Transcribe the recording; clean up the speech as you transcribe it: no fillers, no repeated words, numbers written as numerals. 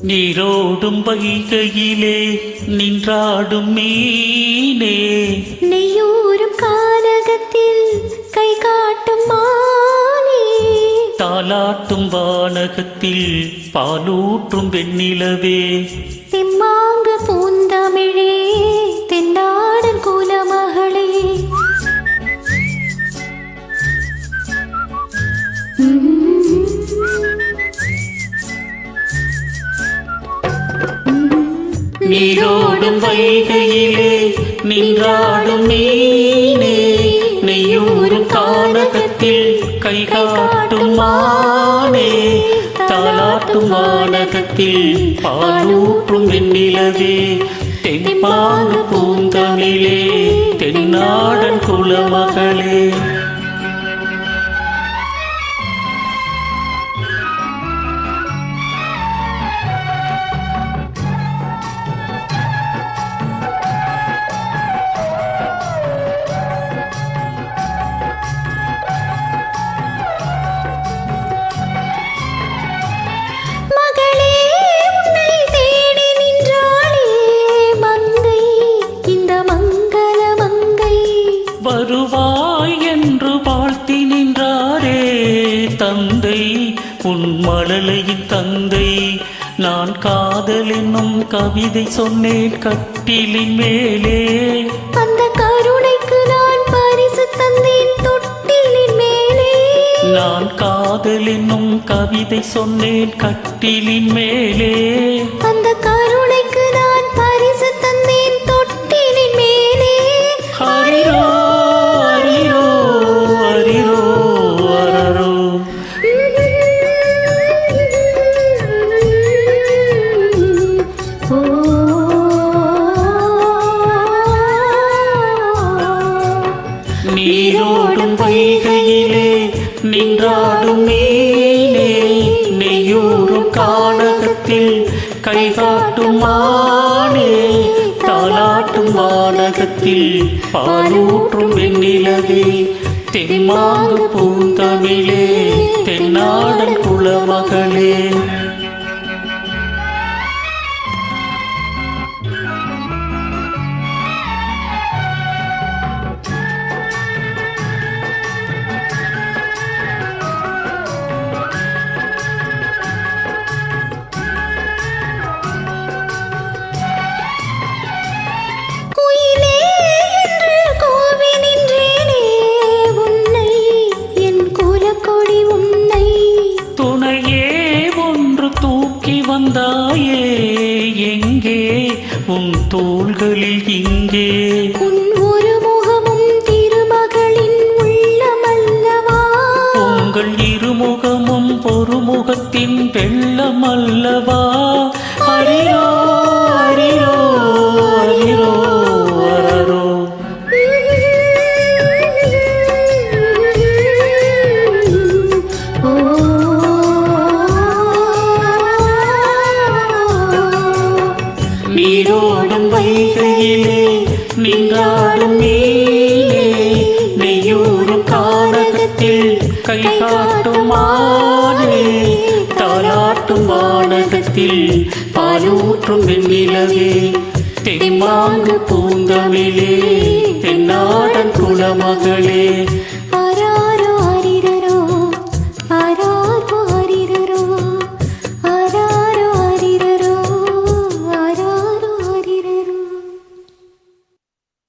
நீரோடும் வைகையிலே நின்றாடும் மீனே, நெய்யூரும் கானகத்தில் கை காட்டும் மானே, தாலாட்டும் வானகத்தில் பாலூற்றும் வெண்ணிலவே, தெம்மாங்கு பூந்தமிழே தென்னாடன் குலமகளே. நீரோடும் வைகையிலே நின்றாடும் மீனே, நெய்யூரும் கானகத்தில் கை காட்டும் மானே, தாலாட்டும் வானகத்தில் பாலூற்றும் வெண்ணிலவே, தெம்மாங்கு பூந்தமிழே தென்னாடன் குலமகளே. வருவாய் என்று வாழ்த்தி நின்றாரே தந்தை, உன் மழலையின் தந்தை. நான் காதல் என்னும் கவிதை சொன்னேன் கட்டிலின் மேலே, அந்த கருணைக்கு நான் பரிசு தந்தேன் தொட்டிலின் மேலே. நான் காதல் என்னும் கவிதை சொன்னேன் கட்டிலின் மேலே, அந்த கருணைக்கு நான் பரிசு தந்தேன் தொட்டிலின் மேலே. ஹரிரோ ஹரிரோ ஹரிரோ ஹரரோ. நீரோடும் வைகையிலே நின்றாடும் மீனே, நெய்யூரும் கானகத்தில் கை காட்டும் மானே, தாலாட்டும் வானகத்தில் பாலூற்றும் வெண்ணிலவே, தெம்மாங்கு பூந்தமிழே தென்னாடன் குலமகளே. வந்தாயே எங்கே உன் தோள்களில் இங்கே, உன் ஒரு முகமும் திருமகளின் உள்ளமல்லவா, உங்கள் இருமுகமும் ஒரு முகத்தின் வெள்ளமல்லவா. ஹரிரோ ஹரிரோ ஹரிரோ ஹரரோ. நீரோடும் வைகையிலே நின்றாடும் மீனே, நெய்யூரும் கானகத்தில் கை காட்டும் மானே, தாலாட்டும் வானகத்தில் பாலூற்றும் வெண்ணிலவே, தெம்மாங்கு பூந்தமிழே தென்னாடன் குலமகளே.